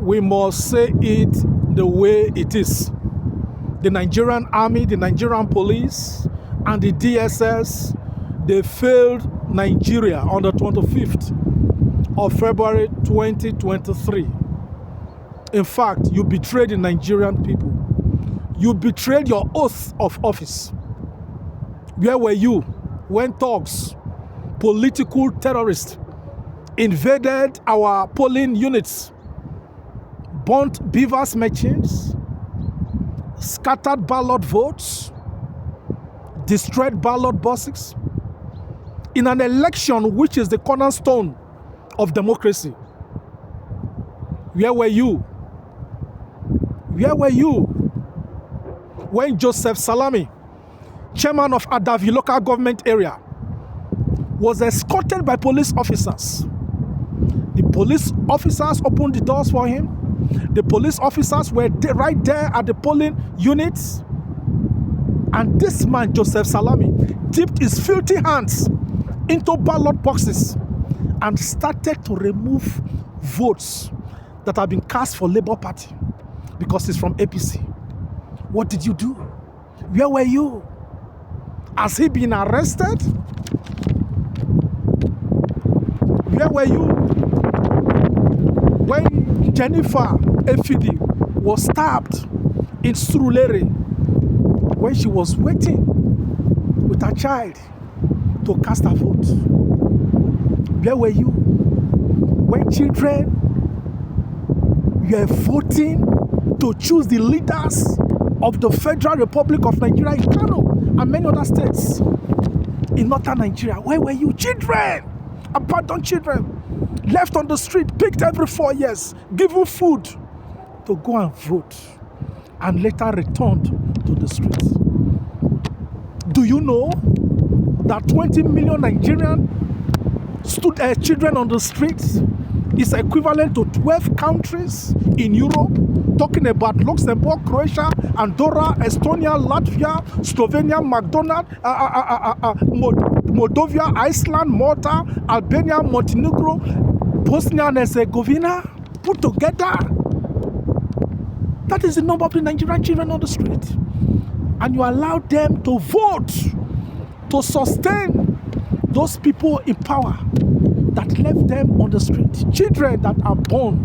we must say it the way it is. The Nigerian army, the Nigerian police, and the DSS, they failed Nigeria on the 25th of February 2023. In fact, you betrayed the Nigerian people. You betrayed your oath of office. Where were you when thugs, political terrorists, invaded our polling units, burnt beavers machines, scattered ballot votes, destroyed ballot boxes, in an election which is the cornerstone of democracy? Where were you? Where were you when Joseph Salami, chairman of Adavi local government area, was escorted by police officers? The police officers opened the doors for him. The police officers were right there at the polling units. And this man, Joseph Salami, dipped his filthy hands into ballot boxes and started to remove votes that have been cast for Labour Party because he's from APC. What did you do? Where were you? Has he been arrested? Where were you when Jennifer Efidi was stabbed in Surulere when she was waiting with her child to cast her vote? Where were you when children were voting to choose the leaders of the Federal Republic of Nigeria in Kano and many other states in northern Nigeria? Where were you? Children, abandoned children, left on the street, picked every 4 years, given food to go and vote, and later returned to the streets. Do you know that 20 million Nigerian children on the streets is equivalent to 12 countries in Europe, talking about Luxembourg, Croatia, Andorra, Estonia, Latvia, Slovenia, Moldova, Iceland, Malta, Albania, Montenegro, Bosnia and Herzegovina, put together. That is the number of the Nigerian children on the street. And you allow them to vote to sustain those people in power that left them on the street. Children that are born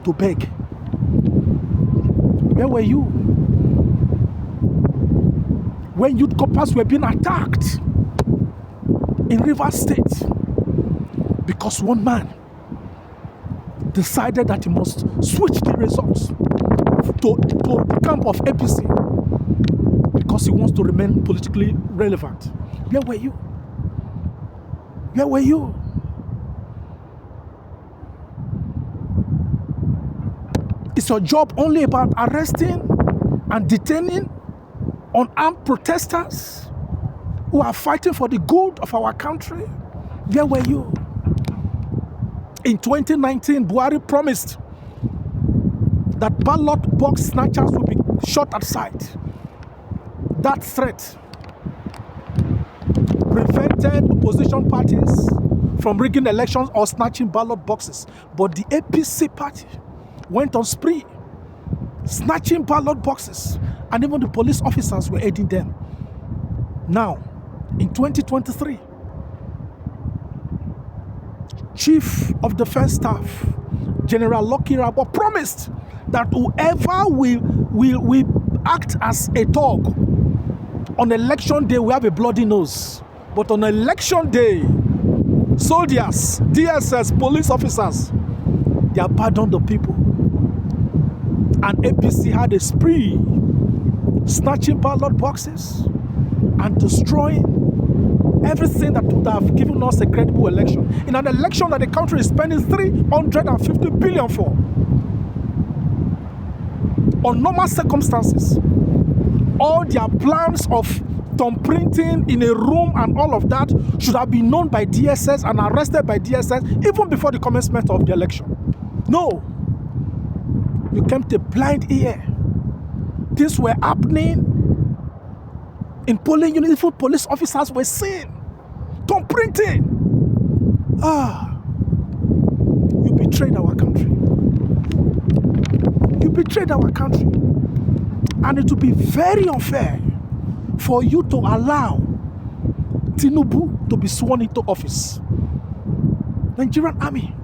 to beg. Where were you when youth corpers were being attacked in Rivers State because one man decided that he must switch the results to the camp of APC because he wants to remain politically relevant? Where were you? Where were you? Is your job only about arresting and detaining unarmed protesters who are fighting for the good of our country? Where were you? In 2019, Buhari promised that ballot box snatchers will be shot at sight. That threat prevented opposition parties from rigging elections or snatching ballot boxes. But the APC party went on spree, snatching ballot boxes, and even the police officers were aiding them. Now, in 2023, Chief of Defense Staff, General Lucky Rabo, promised that whoever will act as a thug on election day will have a bloody nose. But on election day, soldiers, DSS, police officers, they abandoned the people. And APC had a spree, snatching ballot boxes and destroying everything that would have given us a credible election. In an election that the country is spending 350 billion for. On normal circumstances, all their plans of thumb printing in a room and all of that should have been known by DSS and arrested by DSS even before the commencement of the election. No. You came to a blind ear. Things were happening in polling units. Even police officers were seen thumb printing. You betrayed our country. betrayed our country. And it will be very unfair for you to allow Tinubu to be sworn into office. Nigerian Army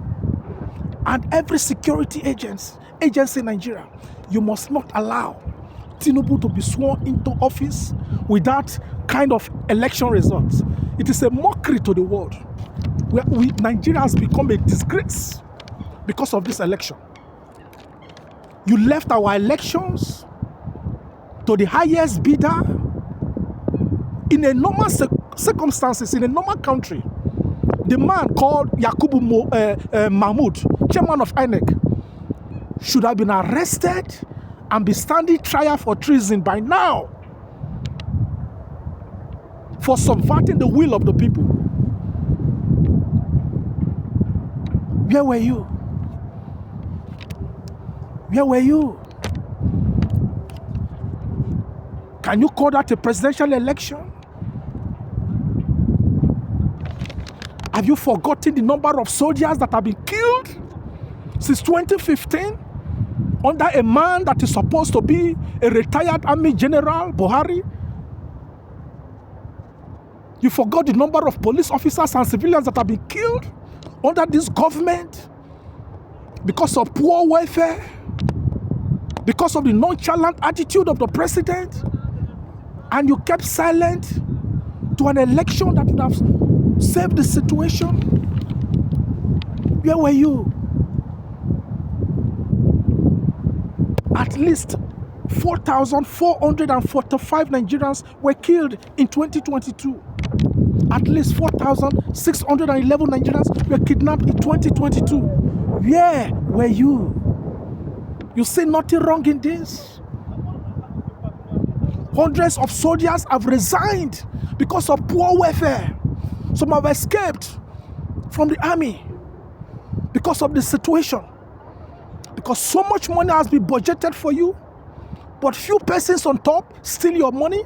and every security agency in Nigeria, you must not allow Tinubu to be sworn into office with that kind of election results. It is a mockery to the world. Nigeria has become a disgrace because of this election. You left our elections to the highest bidder in a normal circumstances, in a normal country. The man called Yakubu Mahmoud, chairman of INEC, should have been arrested and be standing trial for treason by now for subverting the will of the people. Where were you? Where were you? Can you call that a presidential election? Have you forgotten the number of soldiers that have been killed since 2015 under a man that is supposed to be a retired army general, Buhari? You forgot the number of police officers and civilians that have been killed under this government because of poor welfare, because of the nonchalant attitude of the president, and you kept silent to an election that would have saved the situation. Where were you? At least 4,445 Nigerians were killed in 2022. At least 4,611 Nigerians were kidnapped in 2022. Where were you? You see nothing wrong in this? Hundreds of soldiers have resigned because of poor welfare. Some have escaped from the army because of the situation. Because so much money has been budgeted for you, but few persons on top steal your money,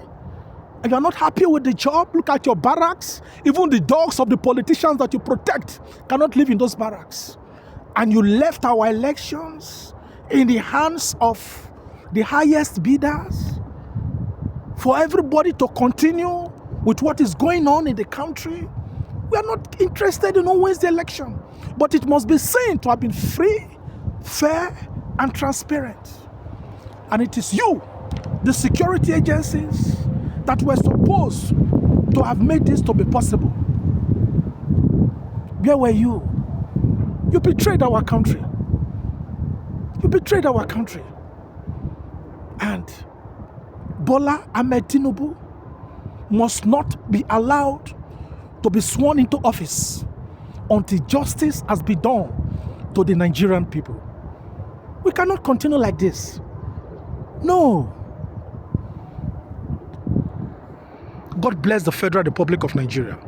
and you are not happy with the job. Look at your barracks. Even the dogs of the politicians that you protect cannot live in those barracks. And you left our elections in the hands of the highest bidders for everybody to continue with what is going on in the country. We are not interested in who wins the election, but it must be seen to have been free, fair, and transparent. And it is you, the security agencies, that were supposed to have made this to be possible. Where were you? You betrayed our country. You betrayed our country. And Bola Ahmed Tinubu must not be allowed to be sworn into office until justice has been done to the Nigerian people. We cannot continue like this. No. God bless the Federal Republic of Nigeria.